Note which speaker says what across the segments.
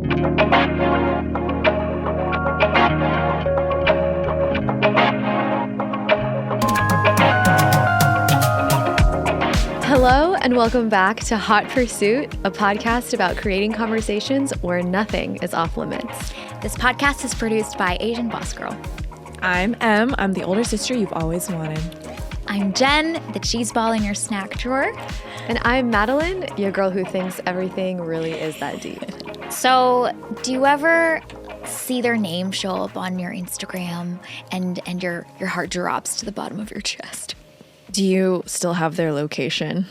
Speaker 1: Hello and welcome back to Hot Pursuit, a podcast about creating conversations where nothing is off limits.
Speaker 2: This podcast is produced by Asian Boss Girl.
Speaker 3: I'm Em. I'm the older sister you've always wanted.
Speaker 2: I'm Jen, the cheese ball in your snack drawer.
Speaker 1: And I'm Madeline, your girl who thinks everything really is that deep.
Speaker 2: So, do you ever see their name show up on your Instagram and your heart drops to the bottom of your chest?
Speaker 3: Do you still have their location?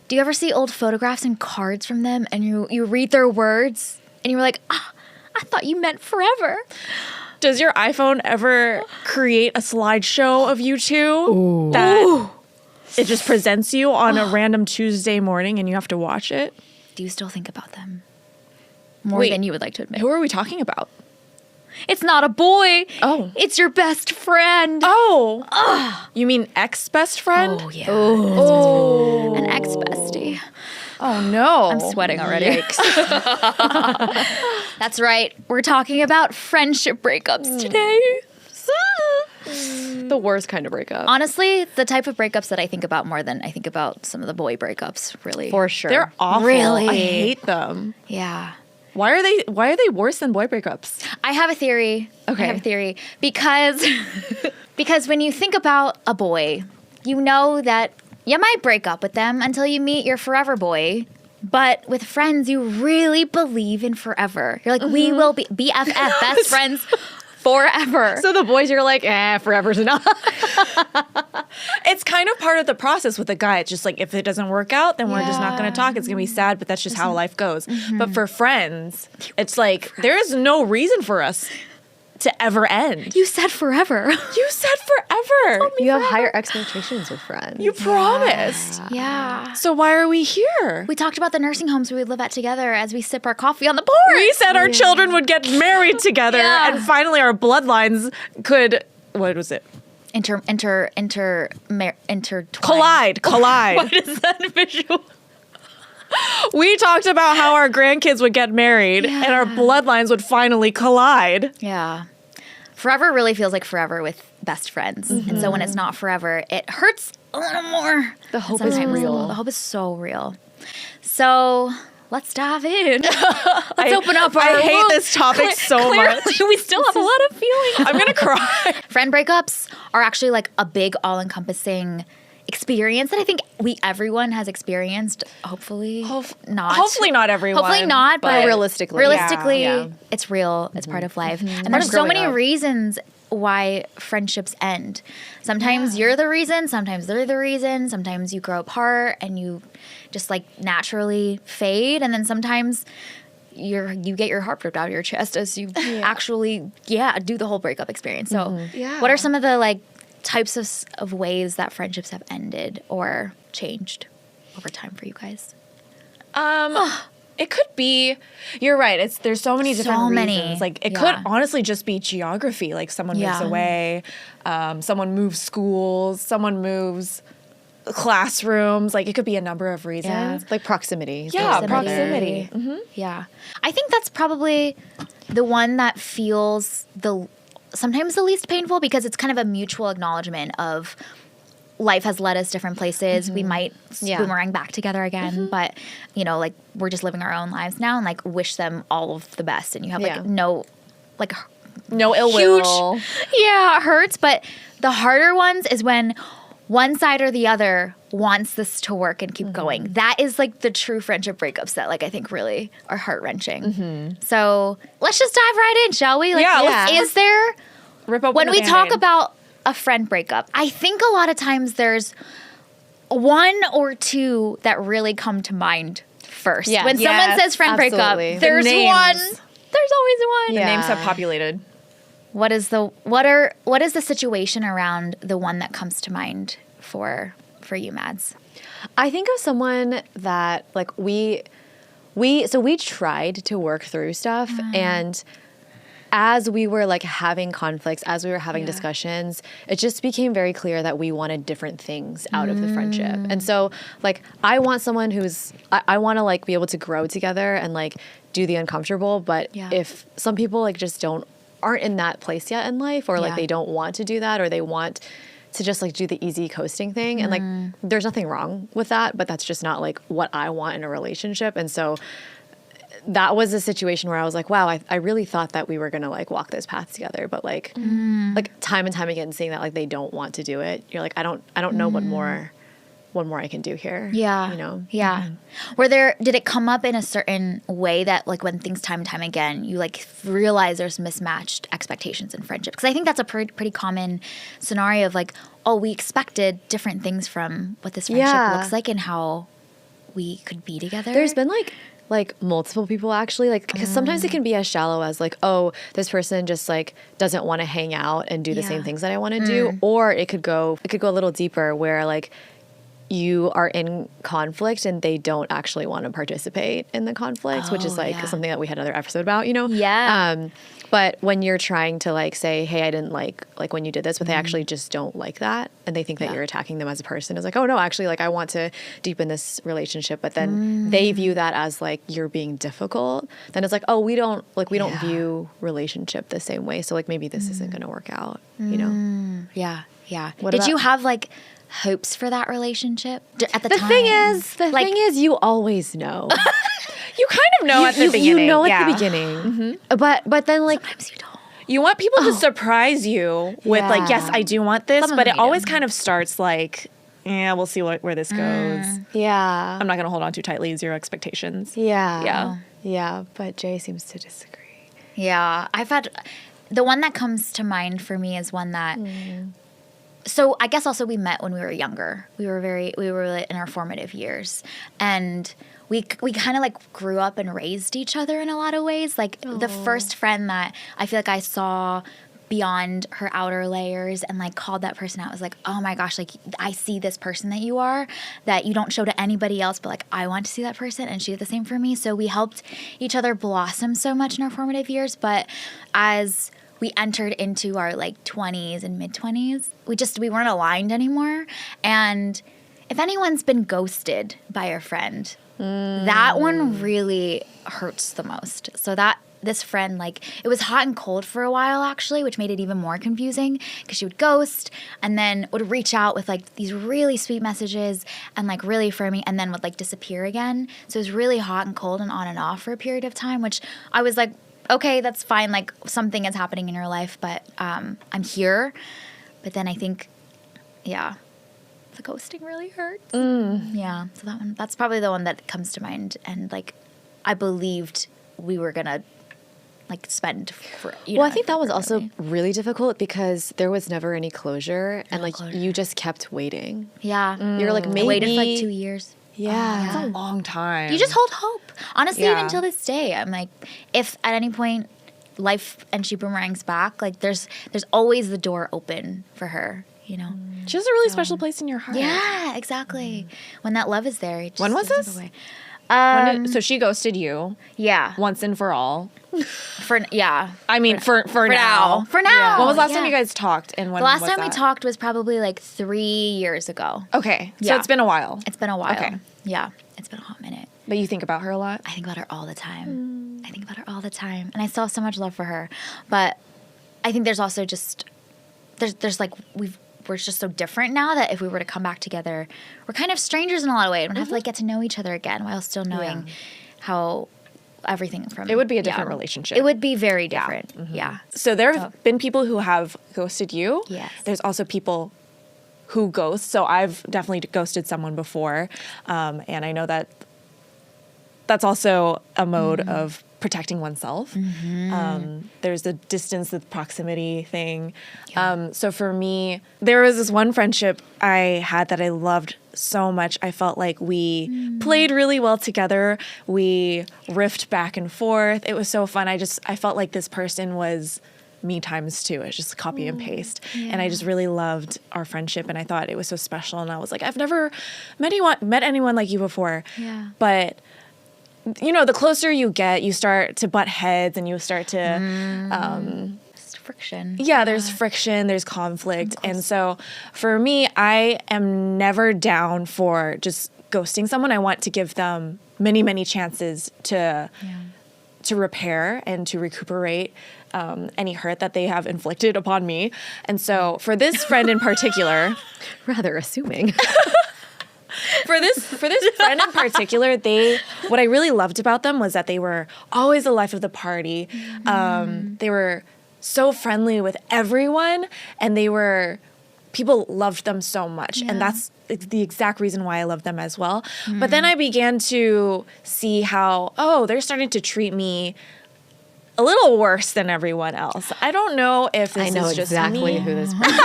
Speaker 2: Do you ever see old photographs and cards from them and you read their words and you're like, I thought you meant forever?
Speaker 3: Does your iPhone ever create a slideshow of you two?
Speaker 1: Ooh.
Speaker 3: That it just presents you on a random Tuesday morning and you have to watch it?
Speaker 2: Do you still think about them? More than you would like to admit.
Speaker 3: Who are we talking about?
Speaker 2: It's not a boy.
Speaker 3: Oh.
Speaker 2: It's your best friend.
Speaker 3: Oh. You mean ex-best friend?
Speaker 2: Oh, yeah.
Speaker 3: Oh.
Speaker 2: An ex-bestie.
Speaker 3: Oh, no.
Speaker 2: I'm sweating already. That's right. We're talking about friendship breakups today.
Speaker 1: The worst kind of breakup.
Speaker 2: Honestly, the type of breakups that I think about more than I think about some of the boy breakups, really.
Speaker 1: For sure.
Speaker 3: They're awful.
Speaker 2: Really?
Speaker 3: I hate them.
Speaker 2: Yeah.
Speaker 3: Why are they worse than boy breakups?
Speaker 2: I have a theory.
Speaker 3: Okay.
Speaker 2: I have a theory. Because when you think about a boy, you know that you might break up with them until you meet your forever boy. But with friends, you really believe in forever. You're like, we will be BFF, best friends forever.
Speaker 1: So the boys, you're like, forever's enough.
Speaker 3: It's kind of part of the process with a guy. It's just like, if it doesn't work out, then we're just not going to talk. It's going to be sad, but that's just how life goes. But for friends, it's like, there is no reason for us to ever end.
Speaker 2: You said forever.
Speaker 3: You said forever.
Speaker 1: You have higher expectations with friends.
Speaker 3: You promised.
Speaker 2: Yeah.
Speaker 3: So why are we here?
Speaker 2: We talked about the nursing homes we would live at together as we sip our coffee on the porch.
Speaker 3: We said our children would get married together,
Speaker 2: Yeah.
Speaker 3: and finally our bloodlines could, what was it?
Speaker 2: Intertwine.
Speaker 3: Collide.
Speaker 2: What is that visual?
Speaker 3: We talked about how our grandkids would get married and our bloodlines would finally collide.
Speaker 2: Yeah. Forever really feels like forever with best friends. And so when it's not forever, it hurts a little more.
Speaker 1: The hope is
Speaker 2: Sometimes.
Speaker 1: real.
Speaker 2: The hope is so real. So let's dive in. Let's open up our
Speaker 3: I hate this topic so much.
Speaker 2: We still have a lot of feelings.
Speaker 3: I'm going to cry.
Speaker 2: Friend breakups are actually like a big all-encompassing experience that I think everyone has experienced. Hopefully not.
Speaker 3: Hopefully not everyone.
Speaker 2: Hopefully not, but
Speaker 1: realistically.
Speaker 2: Realistically, it's real. It's part of life. And there's so
Speaker 1: growing
Speaker 2: many
Speaker 1: up.
Speaker 2: reasons why friendships end. Sometimes you're the reason, sometimes they're the reason, sometimes you grow apart and you just like naturally fade, and then sometimes you get your heart ripped out of your chest as you actually do the whole breakup experience. So what are some of the like types of ways that friendships have ended or changed over time for you guys?
Speaker 3: It could be, you're right, there's so many different
Speaker 2: So
Speaker 3: reasons.
Speaker 2: many.
Speaker 3: Like it could honestly just be geography. Like someone moves away, someone moves schools, someone moves classrooms. Like it could be a number of reasons.
Speaker 1: Like proximity.
Speaker 3: Yeah, proximity.
Speaker 2: Yeah. I think that's probably the one that feels sometimes the least painful, because it's kind of a mutual acknowledgement of life has led us different places. We might boomerang back together again, but you know, like we're just living our own lives now and like wish them all of the best. And you have like no
Speaker 3: ill
Speaker 2: huge,
Speaker 3: will.
Speaker 2: it hurts. But the harder ones is when one side or the other wants this to work and keep going. That is like the true friendship breakups that like I think really are heart-wrenching. So let's just dive right in, shall we? Like, is there,
Speaker 3: Rip open
Speaker 2: when
Speaker 3: the
Speaker 2: we talk
Speaker 3: Band-Aid.
Speaker 2: about a friend breakup, I think a lot of times there's one or two that really come to mind first.
Speaker 1: Yeah.
Speaker 2: When someone says friend
Speaker 1: absolutely.
Speaker 2: breakup, there's
Speaker 3: names.
Speaker 2: one. There's always one.
Speaker 1: Yeah.
Speaker 3: Names have populated.
Speaker 2: What is the situation around the one that comes to mind for you, Mads?
Speaker 1: I think of someone that like we tried to work through stuff, and as we were like having conflicts, as we were having discussions, it just became very clear that we wanted different things out of the friendship. And so like I want someone who's I want to like be able to grow together and like do the uncomfortable, but if some people like just aren't in that place yet in life, or like they don't want to do that, or they want to just like do the easy coasting thing, and like there's nothing wrong with that, but that's just not like what I want in a relationship. And so that was a situation where I was like, wow, I really thought that we were going to like walk this path together, but like time and time again seeing that like they don't want to do it, you're like, I don't know what more I can do here.
Speaker 2: Yeah.
Speaker 1: You know?
Speaker 2: Yeah. Did it come up in a certain way that like when things time and time again, you like realize there's mismatched expectations in friendship? Because I think that's a pretty common scenario of like, oh, we expected different things from what this friendship looks like and how we could be together.
Speaker 1: There's been like multiple people actually, like, because sometimes it can be as shallow as like, oh, this person just like doesn't want to hang out and do the same things that I want to do, or it could go a little deeper where like you are in conflict and they don't actually want to participate in the conflict, which is like something that we had another episode about, you know?
Speaker 2: Yeah.
Speaker 1: But when you're trying to like say, hey, I didn't like when you did this, but they actually just don't like that, and they think that you're attacking them as a person. It's like, oh no, actually, like I want to deepen this relationship, but then they view that as like you're being difficult. Then it's like, oh, we don't view relationship the same way, so like maybe this isn't going to work out, you know?
Speaker 2: Yeah. Did you have like hopes for that relationship at the time?
Speaker 1: The thing is, you always know.
Speaker 3: You kind of know at the beginning.
Speaker 1: You know at the beginning. But then like
Speaker 2: Sometimes you don't.
Speaker 3: You want people to surprise you with like, yes, I do want this, but it always kind of starts like, yeah, we'll see where this goes.
Speaker 1: Yeah.
Speaker 3: I'm not going to hold on too tightly, zero expectations.
Speaker 1: Yeah. But Jay seems to disagree.
Speaker 2: Yeah. I've had the one that comes to mind for me is one that so I guess also we met when we were younger. We were in our formative years, and we kind of like grew up and raised each other in a lot of ways. Like the first friend that I feel like I saw beyond her outer layers and like called that person out was like, oh my gosh, like I see this person that you are that you don't show to anybody else, but like I want to see that person, and she did the same for me. So we helped each other blossom so much in our formative years, but as we entered into our like 20s and mid-20s, we weren't aligned anymore. And if anyone's been ghosted by a friend, that one really hurts the most. So this friend, like, it was hot and cold for a while actually, which made it even more confusing because she would ghost and then would reach out with like these really sweet messages and like really affirming, and then would like disappear again. So it was really hot and cold and on and off for a period of time, which I was like, okay, that's fine. Like something is happening in her life, but I'm here. But then I think, the ghosting really hurts. Yeah. So that's probably the one that comes to mind. And like, I believed we were going to like spend for,
Speaker 1: I think that was also really difficult because there was never any closure, and like you just kept waiting.
Speaker 2: Yeah.
Speaker 1: You're like, maybe.
Speaker 2: I waited for like 2 years.
Speaker 1: Yeah.
Speaker 3: That's a long time.
Speaker 2: You just hold hope. Honestly, even till this day, I'm like, if at any point life and she boomerangs back, like there's always the door open for her, you know?
Speaker 3: She has a really special place in your heart.
Speaker 2: Yeah, exactly. When that love is there. It just
Speaker 3: When was
Speaker 2: doesn't
Speaker 3: this?
Speaker 2: go away.
Speaker 3: So she ghosted you.
Speaker 2: Yeah.
Speaker 3: Once and for all.
Speaker 2: I
Speaker 3: mean, for now.
Speaker 2: For now.
Speaker 3: When was the last time you guys talked? And when
Speaker 2: the last
Speaker 3: was
Speaker 2: time we
Speaker 3: that?
Speaker 2: talked was probably like 3 years ago.
Speaker 3: Okay. So
Speaker 2: Yeah.
Speaker 3: it's been a while.
Speaker 2: It's been a while.
Speaker 3: Okay.
Speaker 2: Yeah. It's been a hot minute.
Speaker 3: But you think about her a lot?
Speaker 2: I think about her all the time. I think about her all the time. And I still have so much love for her. But I think there's also just, there's like, we're just so different now that if we were to come back together, we're kind of strangers in a lot of ways. We'd have to like get to know each other again while still knowing how everything from.
Speaker 3: It would be a different relationship.
Speaker 2: It would be very different. Yeah.
Speaker 3: So there have been people who have ghosted you.
Speaker 2: Yes.
Speaker 3: There's also people who ghost. So I've definitely ghosted someone before. And I know that that's also a mode of protecting oneself. There's the distance, the proximity thing. So for me, there was this one friendship I had that I loved so much. I felt like we played really well together. We riffed back and forth. It was so fun. I felt like this person was me times two. It's just copy and paste. And I just really loved our friendship, and I thought it was so special. And I was like, I've never met anyone like you before.
Speaker 2: Yeah.
Speaker 3: But you know, the closer you get, you start to butt heads and you start to,
Speaker 2: Friction.
Speaker 3: yeah, there's friction, there's conflict. And so for me, I am never down for just ghosting someone. I want to give them many, many chances to repair and to recuperate any hurt that they have inflicted upon me. And so for this friend in particular,
Speaker 1: Rather assuming.
Speaker 3: for this friend in particular, what I really loved about them was that they were always the life of the party. They were so friendly with everyone, and people loved them so much. And that's the exact reason why I love them as well. But then I began to see how, they're starting to treat me a little worse than everyone else. I don't know if this
Speaker 1: I know
Speaker 3: is just
Speaker 1: exactly
Speaker 3: me.
Speaker 1: who this person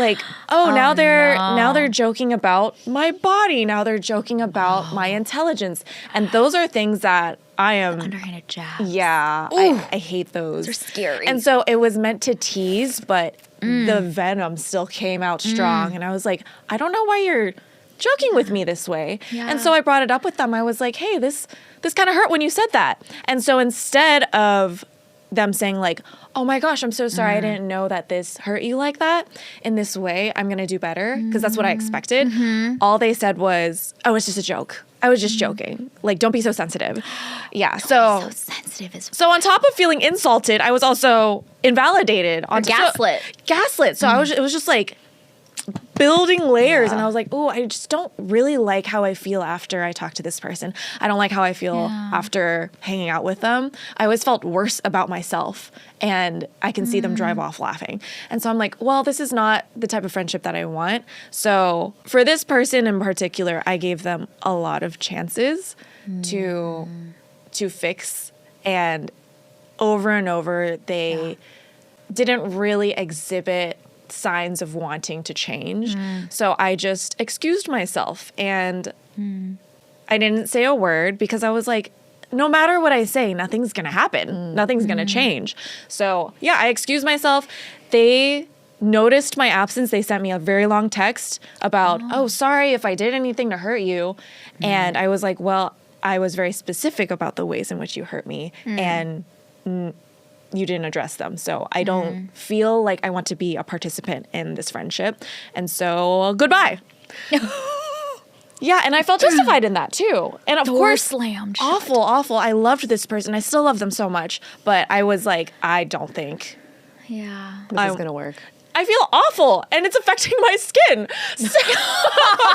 Speaker 1: is.
Speaker 3: Now they're joking about my body. Now they're joking about my intelligence. And those are things that I am
Speaker 2: Underhanded jab.
Speaker 3: Yeah, I hate those.
Speaker 2: Those are scary.
Speaker 3: And so it was meant to tease, but the venom still came out strong. And I was like, I don't know why you're joking with me this way.
Speaker 2: Yeah.
Speaker 3: And so I brought it up with them. I was like, hey, this kind of hurt when you said that. And so instead of them saying like, oh my gosh, I'm so sorry. I didn't know that this hurt you like that in this way. I'm going to do better, because that's what I expected. All they said was, oh, it's just a joke. I was just joking. Like, don't be so sensitive. Yeah.
Speaker 2: So sensitive as
Speaker 3: So on top of feeling insulted, I was also invalidated.
Speaker 2: gaslit.
Speaker 3: Gaslit. So it was just like building layers. And I was like, oh, I just don't really like how I feel after I talk to this person. I don't like how I feel after hanging out with them. I always felt worse about myself, and I can see them drive off laughing. And so I'm like, well, this is not the type of friendship that I want. So for this person in particular, I gave them a lot of chances to fix, and over they didn't really exhibit signs of wanting to change. So I just excused myself, and I didn't say a word, because I was like, no matter what I say, nothing's going to happen. Nothing's going to change. So yeah, I excused myself. They noticed my absence. They sent me a very long text about, oh, sorry if I did anything to hurt you. And I was like, well, I was very specific about the ways in which you hurt me. And you didn't address them. So I don't feel like I want to be a participant in this friendship. And so goodbye. Yeah, and I felt justified in that too. And of course,
Speaker 2: slammed.
Speaker 3: Awful. I loved this person. I still love them so much. But I was like, I don't think
Speaker 2: Yeah.
Speaker 1: This is going to work.
Speaker 3: I feel awful, and it's affecting my skin. So,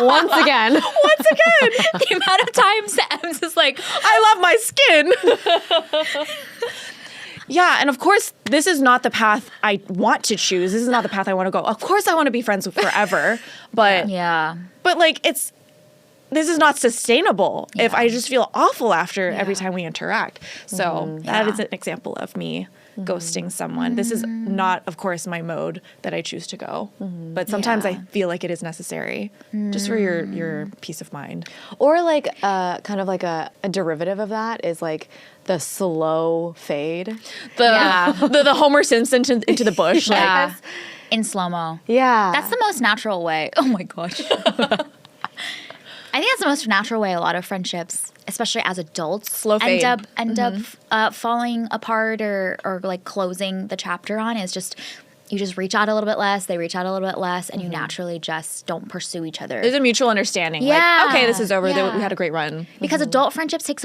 Speaker 1: Once again.
Speaker 2: The amount of times Ems is like,
Speaker 3: I love my skin. Yeah, and of course, this is not the path I want to choose. This is not the path I want to go. Of course, I want to be friends with forever, but like this is not sustainable if I just feel awful after every time we interact. So that is an example of me ghosting someone. This is not, of course, my mode that I choose to go, but sometimes I feel like it is necessary just for your peace of mind.
Speaker 1: Or like kind of like a derivative of that is like the slow fade.
Speaker 3: The Homer Simpson into the bush.
Speaker 2: Yeah.
Speaker 3: Like,
Speaker 2: In slow-mo.
Speaker 1: Yeah.
Speaker 2: That's the most natural way. Oh my gosh. I think that's the most natural way a lot of friendships, especially as adults,
Speaker 3: Slow fade.
Speaker 2: end up falling apart or like closing the chapter on is just you just reach out a little bit less, they reach out a little bit less, and you naturally just don't pursue each other.
Speaker 3: there's a mutual understanding.
Speaker 2: Yeah.
Speaker 3: Like, okay, this is over.
Speaker 2: Yeah.
Speaker 3: We had a great run.
Speaker 2: Because adult friendships take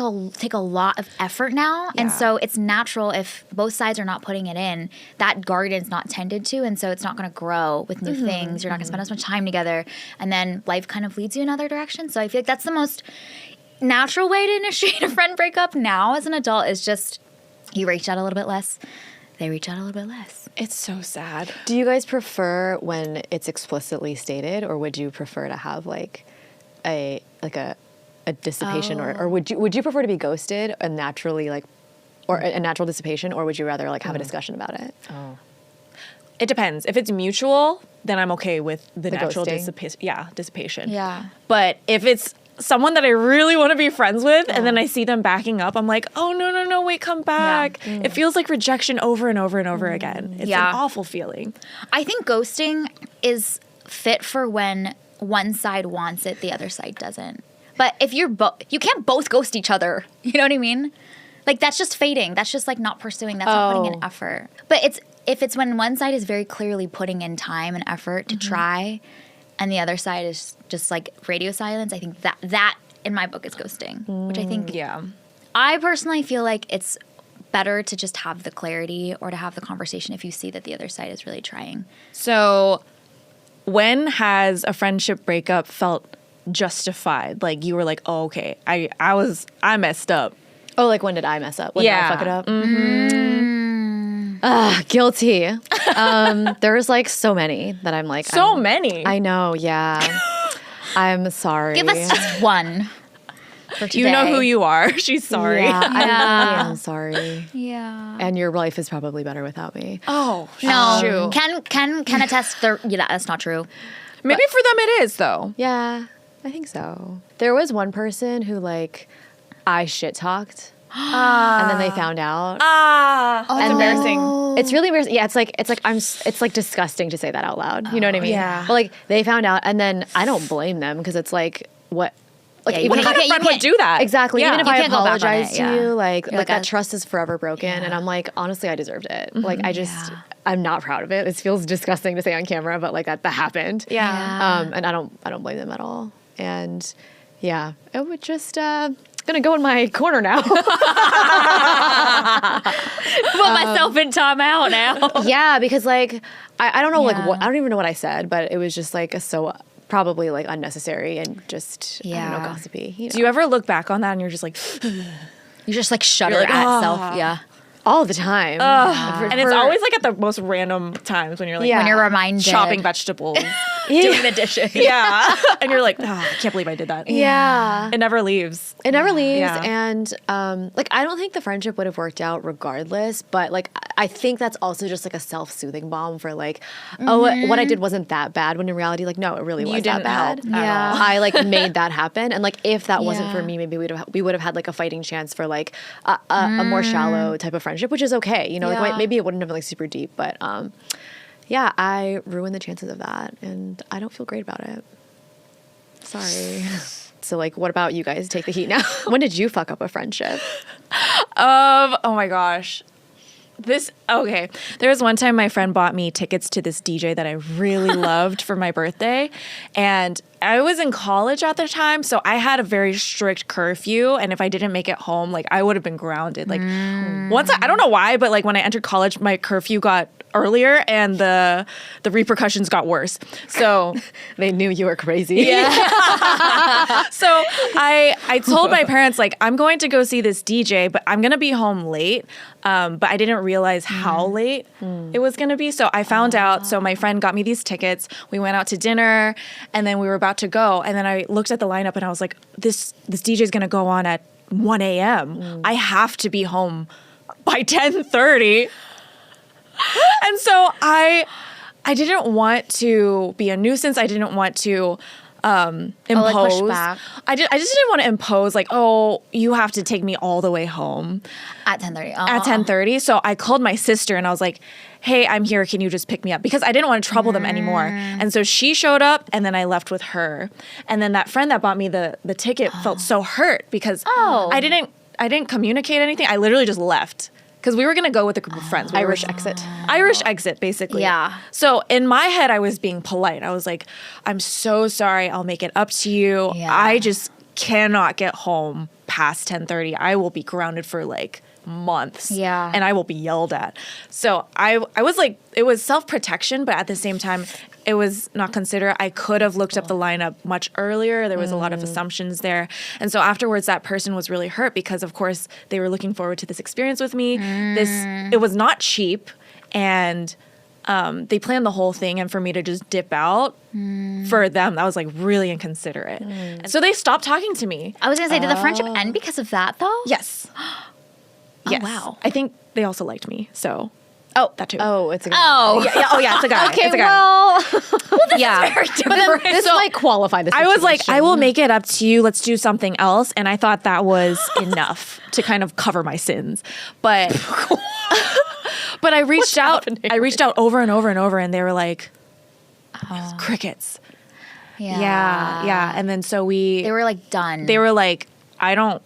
Speaker 2: a lot of effort now, and so it's natural if both sides are not putting it in, that garden's not tended to, and so it's not going to grow with new things. You're not going to spend as much time together, and then life kind of leads you in other directions. So I feel like that's the most natural way to initiate a friend breakup now as an adult is just you reach out a little bit less, they reach out a little bit less.
Speaker 3: It's so sad.
Speaker 1: Do you guys prefer when it's explicitly stated, or would you prefer to have like a dissipation, or would you prefer to be ghosted and naturally like, or a natural dissipation, or would you rather like have a discussion about it?
Speaker 3: It depends. If it's mutual, then I'm okay with the natural
Speaker 1: ghosting?
Speaker 3: dissipation.
Speaker 2: Yeah.
Speaker 3: But if it's someone that I really want to be friends with, and then I see them backing up, I'm like, oh, no, wait, come back. It feels like rejection over and over and over again. It's an awful feeling.
Speaker 2: I think ghosting is fit for when one side wants it, the other side doesn't. But if you're you can't both ghost each other. You know what I mean? Like, that's just fading. That's just, like, not pursuing. That's not putting in effort. But if it's when one side is very clearly putting in time and effort to try, and the other side is just, like, radio silence, I think that in my book is ghosting, which I think I personally feel like it's better to just have the clarity or to have the conversation if you see that the other side is really trying.
Speaker 3: So when has a friendship breakup felt justified? Like, you were like, oh, okay, I messed up.
Speaker 1: Oh, like, when did I mess up? When did I fuck it up? Guilty. There's, like, so many that I'm like...
Speaker 3: So many?
Speaker 1: I know, yeah. I'm sorry.
Speaker 2: Give us just one for today.
Speaker 3: You know who you are. She's sorry.
Speaker 1: Yeah, I really am sorry.
Speaker 2: Yeah.
Speaker 1: And your life is probably better without me.
Speaker 3: Oh,
Speaker 2: No. Can attest that's not true.
Speaker 3: Maybe for them it is, though.
Speaker 1: Yeah, I think so. There was one person who, like, I shit talked. And then they found out.
Speaker 3: That's embarrassing.
Speaker 1: It's really embarrassing. Yeah, it's like disgusting to say that out loud. You know what I mean?
Speaker 3: Yeah.
Speaker 1: But like they found out, and then I don't blame them because it's like what. Like,
Speaker 2: Yeah,
Speaker 1: even
Speaker 3: What
Speaker 1: if
Speaker 3: kind of friend would do that?
Speaker 1: Exactly.
Speaker 3: Yeah.
Speaker 1: Even if
Speaker 2: You
Speaker 1: I
Speaker 2: can't go back on
Speaker 1: apologize
Speaker 2: it,
Speaker 1: to
Speaker 2: yeah.
Speaker 1: you, like
Speaker 2: You're like,
Speaker 1: that trust is forever broken. And I'm like, honestly, I deserved it. Like I just, I'm not proud of it. It feels disgusting to say on camera, but like that happened.
Speaker 3: Yeah.
Speaker 1: And I don't blame them at all. And yeah, it would just gonna go in my corner now.
Speaker 2: Put myself in timeout now.
Speaker 1: Yeah, because like I don't know like
Speaker 2: Yeah.
Speaker 1: what I don't even know what I said, but it was just like so probably like unnecessary and just I don't
Speaker 2: Yeah.
Speaker 1: know, gossipy. You know?
Speaker 3: Do you ever look back on that and you're just like,
Speaker 2: You just like shudder
Speaker 3: You're like,
Speaker 2: at self. Yeah.
Speaker 1: all the time?
Speaker 3: and it's always like at the most random times when you're like
Speaker 1: Yeah.
Speaker 2: When you're reminded.
Speaker 3: chopping vegetables.
Speaker 2: Doing the dishes.
Speaker 3: Yeah. And you're like, oh, I can't believe I did that.
Speaker 1: Yeah.
Speaker 3: It never leaves.
Speaker 1: It never leaves,
Speaker 3: Yeah.
Speaker 1: and like I don't think the friendship would have worked out regardless. But like I think that's also just like a self-soothing balm for like, oh, what I did wasn't that bad. When in reality, like no, it really was that
Speaker 3: didn't
Speaker 1: bad.
Speaker 3: help at all.
Speaker 1: I like made that happen, and like if that wasn't for
Speaker 2: Yeah.
Speaker 1: me, maybe we would have had like a fighting chance for like a more shallow type of friendship, which is okay. You know,
Speaker 2: Yeah.
Speaker 1: like maybe it wouldn't have been like super deep, but yeah, I ruined the chances of that, and I don't feel great about it. Sorry. So, like, what about you guys? Take the heat now. When did you fuck up a friendship?
Speaker 3: Oh my gosh. Okay. There was one time my friend bought me tickets to this DJ that I really loved for my birthday. And I was in college at the time, so I had a very strict curfew. And if I didn't make it home, like I would have been grounded. Like once I don't know why, but like when I entered college, my curfew got earlier and the repercussions got worse. So
Speaker 1: They knew you were crazy.
Speaker 3: So I told my parents, like, I'm going to go see this DJ, but I'm going to be home late. But I didn't realize how late it was going to be. So I found out. So my friend got me these tickets. We went out to dinner and then we were about to go. And then I looked at the lineup and I was like, this DJ is going to go on at 1 a.m. I have to be home by 10:30. And so I didn't want to be a nuisance. I didn't want to impose.
Speaker 2: push back.
Speaker 3: I just didn't want to impose like, oh, you have to take me all the way home
Speaker 2: At 10:30.
Speaker 3: at 10:30. So I called my sister and I was like, hey, I'm here. Can you just pick me up? Because I didn't want to trouble them anymore. And so she showed up and then I left with her. And then that friend that bought me the ticket felt so hurt because I didn't communicate anything. I literally just left. Because we were going to go with a group of friends.
Speaker 1: Irish exit.
Speaker 3: Irish exit, basically.
Speaker 2: Yeah.
Speaker 3: So in my head, I was being polite. I was like, I'm so sorry. I'll make it up to you.
Speaker 2: Yeah.
Speaker 3: I just cannot get home past 10:30. I will be grounded for like months.
Speaker 2: Yeah.
Speaker 3: And I will be yelled at. So I was like, it was self-protection, but at the same time, it was not considerate. I could have looked up the lineup much earlier. There was a lot of assumptions there. And so afterwards, that person was really hurt because, of course, they were looking forward to this experience with me. It was not cheap. And they planned the whole thing. And for me to just dip out, for them, that was like really inconsiderate. And so they stopped talking to me.
Speaker 2: I was going to say, did the friendship end because of that, though?
Speaker 3: Yes. Yes.
Speaker 2: wow.
Speaker 3: I think they also liked me. So, that too.
Speaker 1: Oh, it's a guy.
Speaker 2: Oh.
Speaker 3: Yeah, it's a guy.
Speaker 1: Okay,
Speaker 3: It's a guy.
Speaker 1: well,
Speaker 3: yeah.
Speaker 1: but then this might qualify this.
Speaker 3: I was like,
Speaker 1: situation.
Speaker 3: I will make it up to you. Let's do something else. And I thought that was enough to kind of cover my sins. But but I reached out.
Speaker 1: happening
Speaker 3: I reached out over and over and over, and they were like, crickets. Yeah. And then so
Speaker 2: They were like done.
Speaker 3: they were like, I don't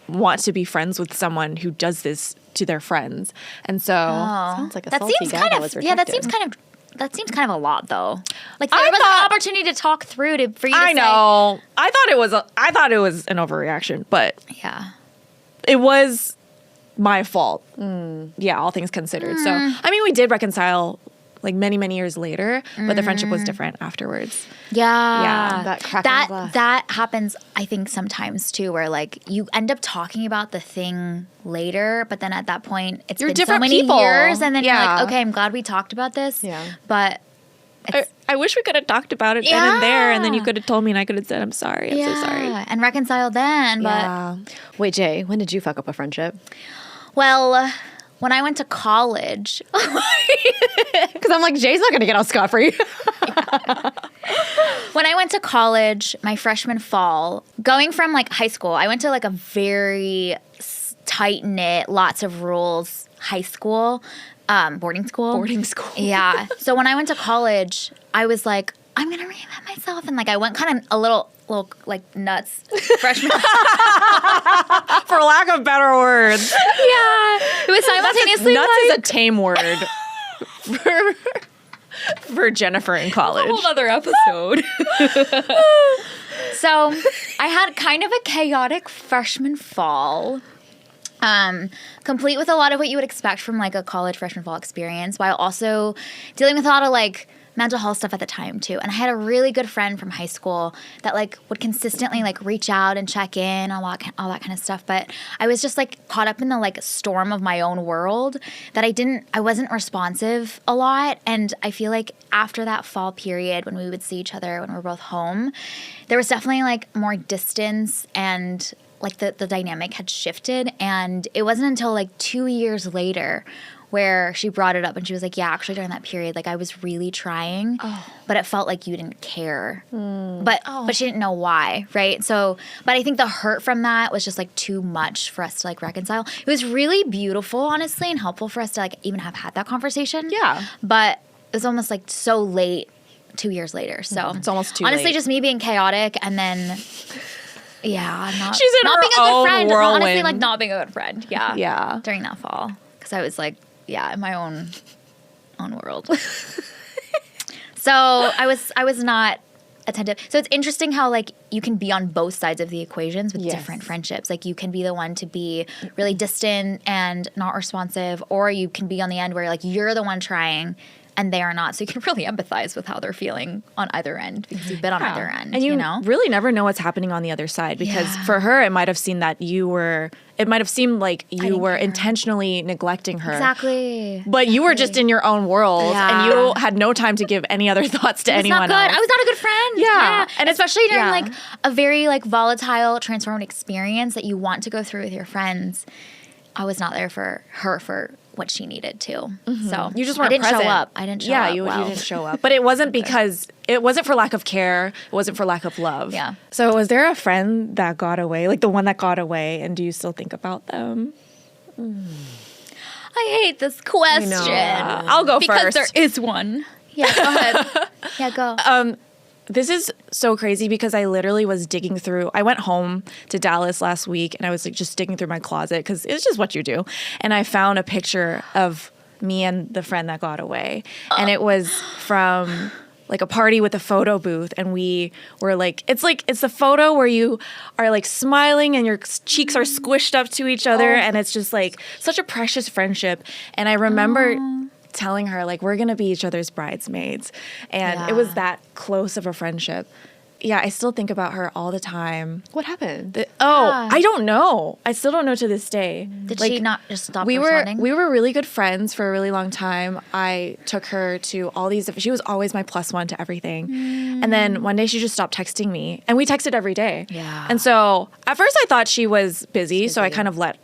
Speaker 3: want to be friends with someone who does this to their friends. And so
Speaker 1: Sounds like a
Speaker 2: that
Speaker 1: salty
Speaker 2: seems
Speaker 1: guy
Speaker 2: kind
Speaker 1: that
Speaker 2: of
Speaker 1: was
Speaker 2: that seems
Speaker 1: rejected.
Speaker 2: kind of a lot though. Like there
Speaker 3: I
Speaker 2: was
Speaker 3: thought-
Speaker 2: an opportunity to talk through for you to
Speaker 3: I
Speaker 2: say,
Speaker 3: know. I thought it was an overreaction, but
Speaker 2: yeah.
Speaker 3: it was my fault. Yeah, all things considered. So, I mean, we did reconcile like many, many years later, but the friendship was different afterwards.
Speaker 2: Yeah.
Speaker 1: That crack in the glass.
Speaker 2: that happens I think sometimes too, where like you end up talking about the thing later, but then at that point it's
Speaker 3: You're
Speaker 2: been so
Speaker 3: different
Speaker 2: many
Speaker 3: people.
Speaker 2: years and then you're
Speaker 3: Yeah.
Speaker 2: like, okay, I'm glad we talked about this.
Speaker 1: Yeah.
Speaker 2: But
Speaker 3: I wish we could have talked about it then and there, and then you could have told me and I could have said, I'm sorry. I'm so sorry.
Speaker 2: And reconciled then. But
Speaker 3: Yeah.
Speaker 1: Wait, Jay, when did you fuck up a friendship?
Speaker 2: well, when I went to college,
Speaker 1: Because I'm like, Jay's not going to get out scot-free.
Speaker 2: when I went to college, my freshman fall, going from like high school, I went to like a very tight knit, lots of rules high school, boarding school.
Speaker 3: Boarding school.
Speaker 2: Yeah. So when I went to college, I was like, I'm gonna reinvent myself, and like I went kind of a little like nuts freshman.
Speaker 3: For lack of better words.
Speaker 2: Yeah. It was simultaneously
Speaker 3: Nuts
Speaker 2: like
Speaker 3: is a tame word for Jennifer in college.
Speaker 1: Other episode.
Speaker 2: So I had kind of a chaotic freshman fall, complete with a lot of what you would expect from like a college freshman fall experience, while also dealing with a lot of like mental health stuff at the time too. And I had a really good friend from high school that like would consistently like reach out and check in, all that kind of stuff. But I was just like caught up in the like storm of my own world that I wasn't responsive a lot. And I feel like after that fall period when we would see each other when we were both home, there was definitely like more distance and like the dynamic had shifted. And it wasn't until like 2 years later where she brought it up and she was like, yeah, actually during that period, like I was really trying, but it felt like you didn't care. But she didn't know why, right? So, but I think the hurt from that was just like too much for us to like reconcile. It was really beautiful, honestly, and helpful for us to like even have had that conversation.
Speaker 3: Yeah.
Speaker 2: But it was almost like so late 2 years later. So
Speaker 3: It's almost too
Speaker 2: honestly
Speaker 3: late.
Speaker 2: just me being chaotic and then yeah, not
Speaker 3: She's in
Speaker 2: not
Speaker 3: her
Speaker 2: being a good
Speaker 3: own
Speaker 2: friend.
Speaker 3: whirlwind.
Speaker 2: Honestly, like not being a good friend. Yeah.
Speaker 3: Yeah.
Speaker 2: During that fall. Because I was like, yeah, in my own world. So I was not attentive. So it's interesting how like you can be on both sides of the equations with
Speaker 1: Yes.
Speaker 2: different friendships. Like you can be the one to be really distant and not responsive, or you can be on the end where like you're the one trying and they are not. So you can really empathize with how they're feeling on either end because you've been on either end.
Speaker 3: And you
Speaker 2: know?
Speaker 3: really never know what's happening on the other side because
Speaker 2: Yeah.
Speaker 3: for her, it might have seemed like you
Speaker 2: didn't
Speaker 3: were
Speaker 2: care.
Speaker 3: intentionally neglecting her.
Speaker 2: Exactly.
Speaker 3: But you were just in your own world
Speaker 2: Yeah.
Speaker 3: and you had no time to give any other thoughts to
Speaker 2: It's
Speaker 3: anyone
Speaker 2: not good.
Speaker 3: else.
Speaker 2: I was not a good friend.
Speaker 3: Yeah.
Speaker 2: And especially during
Speaker 3: yeah.
Speaker 2: like a very like volatile, transformative experience that you want to go through with your friends. I was not there for her for what she needed to. So
Speaker 3: You just
Speaker 2: I
Speaker 3: weren't
Speaker 2: didn't
Speaker 3: present.
Speaker 2: show up. I didn't show
Speaker 3: yeah,
Speaker 2: up.
Speaker 3: you
Speaker 2: well.
Speaker 3: didn't show up. But it wasn't because it wasn't for lack of care. It wasn't for lack of love.
Speaker 2: Yeah.
Speaker 3: So was there a friend that got away, like the one that got away, and do you still think about them?
Speaker 2: I hate this question.
Speaker 3: I'll go
Speaker 2: because
Speaker 3: first.
Speaker 2: there is one. Yeah, go ahead. Yeah, go.
Speaker 3: This is so crazy because I literally was digging through. I went home to Dallas last week and I was like just digging through my closet because it's just what you do. And I found a picture of me and the friend that got away. And it was from like a party with a photo booth. And we were like it's the photo where you are like smiling and your cheeks are squished up to each other. And it's just like such a precious friendship. And I remember telling her like we're gonna be each other's bridesmaids, and it was
Speaker 2: Yeah.
Speaker 3: that close of a friendship. Yeah, I still think about her all the time.
Speaker 1: What happened?
Speaker 3: I don't know. I still don't know to this day.
Speaker 2: Did
Speaker 3: Like,
Speaker 2: she not just stop
Speaker 3: we
Speaker 2: responding?
Speaker 3: were really good friends for a really long time. I took her to all these. She was always my plus one to everything. And then one day she just stopped texting me, and we texted every day.
Speaker 2: Yeah.
Speaker 3: And so at first I thought she was busy, so I kind of let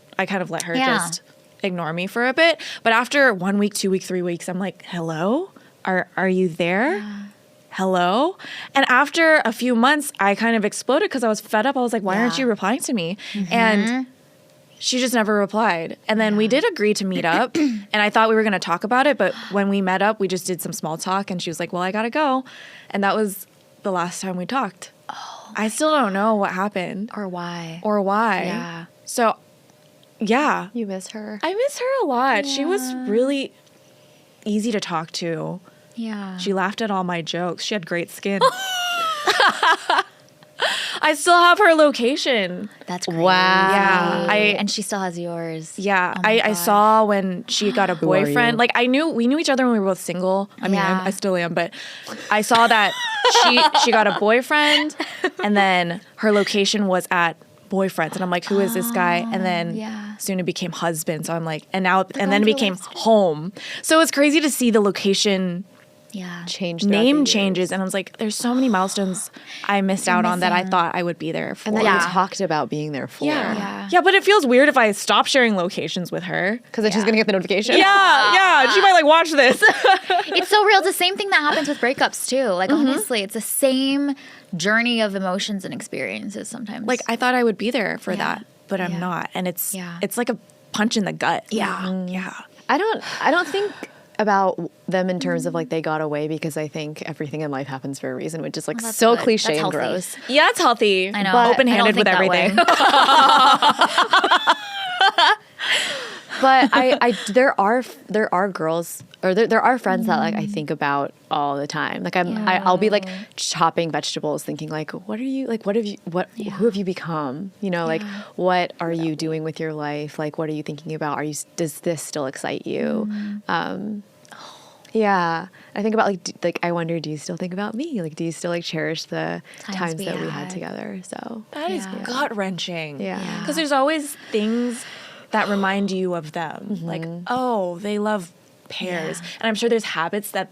Speaker 3: her
Speaker 2: Yeah.
Speaker 3: just ignore me for a bit. But after 1 week, 2 weeks, 3 weeks, I'm like, hello, are you there? Hello? And after a few months, I kind of exploded because I was fed up. I was like, why aren't
Speaker 2: Yeah.
Speaker 3: you replying to me? And she just never replied. And then we did agree to meet up, and I thought we were going to talk about it. But when we met up, we just did some small talk, and she was like, well, I got to go. And that was the last time we talked. Oh. I still don't know what happened.
Speaker 2: Or why.
Speaker 3: Yeah. So, yeah.
Speaker 1: You miss her.
Speaker 3: I miss her a lot. She was really easy to talk to.
Speaker 2: Yeah.
Speaker 3: She laughed at all my jokes. She had great skin. I still have her location.
Speaker 2: That's great.
Speaker 1: Wow.
Speaker 3: Yeah.
Speaker 2: And she still has yours.
Speaker 3: Yeah.
Speaker 2: Oh my
Speaker 3: I
Speaker 2: God.
Speaker 3: saw when she got a
Speaker 1: Who are
Speaker 3: boyfriend.
Speaker 1: you?
Speaker 3: Like we knew each other when we were both single. I mean,
Speaker 2: Yeah.
Speaker 3: I still am, but I saw that she got a boyfriend, and then her location was at boyfriends, and I'm like, who is this guy? And then
Speaker 2: yeah.
Speaker 3: soon it became husband. So I'm like, and now and
Speaker 2: going
Speaker 3: then it
Speaker 2: through
Speaker 3: became
Speaker 2: life stages.
Speaker 3: home. So it's crazy to see the location
Speaker 2: Yeah.
Speaker 1: Changed throughout the
Speaker 3: name
Speaker 1: years.
Speaker 3: changes, and I was like, there's so many milestones I missed out on that I
Speaker 2: missing.
Speaker 3: thought I would be there for.
Speaker 1: And that
Speaker 2: Yeah.
Speaker 1: you talked about being there for.
Speaker 2: Yeah.
Speaker 3: Yeah, but it feels weird if I stop sharing locations with her.
Speaker 1: Because then she's going to get the notification.
Speaker 3: Yeah, she might like watch this.
Speaker 2: It's so real. It's the same thing that happens with breakups too. Like honestly, it's the same journey of emotions and experiences sometimes.
Speaker 3: Like I thought I would be there for
Speaker 2: Yeah.
Speaker 3: that, but I'm
Speaker 2: Yeah.
Speaker 3: not, and it's
Speaker 2: Yeah.
Speaker 3: it's like a punch in the gut.
Speaker 2: Yeah.
Speaker 3: Yeah.
Speaker 1: I don't think about them in terms of like they got away, because I think everything in life happens for a reason, which is like
Speaker 2: that's
Speaker 1: so
Speaker 2: good.
Speaker 1: cliche
Speaker 2: That's
Speaker 1: and
Speaker 2: healthy.
Speaker 1: gross.
Speaker 3: Yeah, it's healthy.
Speaker 2: I know.
Speaker 1: But-
Speaker 3: Open-handed with
Speaker 2: I don't think
Speaker 3: everything.
Speaker 2: that way.
Speaker 1: But there are girls, or there are friends that like I think about all the time. Like I'll be like chopping vegetables, thinking like, what who have you become? You know, like what are you doing with your life? Like what are you thinking about? Does this still excite you? Yeah, I think about like I wonder, do you still think about me? Like, do you still like cherish the times
Speaker 2: we
Speaker 1: that we had
Speaker 2: had.
Speaker 1: together? So
Speaker 3: That is
Speaker 2: Yeah.
Speaker 3: gut-wrenching.
Speaker 1: Yeah.
Speaker 3: Because there's always things that remind you of them. Like, oh, they love pears.
Speaker 2: Yeah.
Speaker 3: And I'm sure there's habits that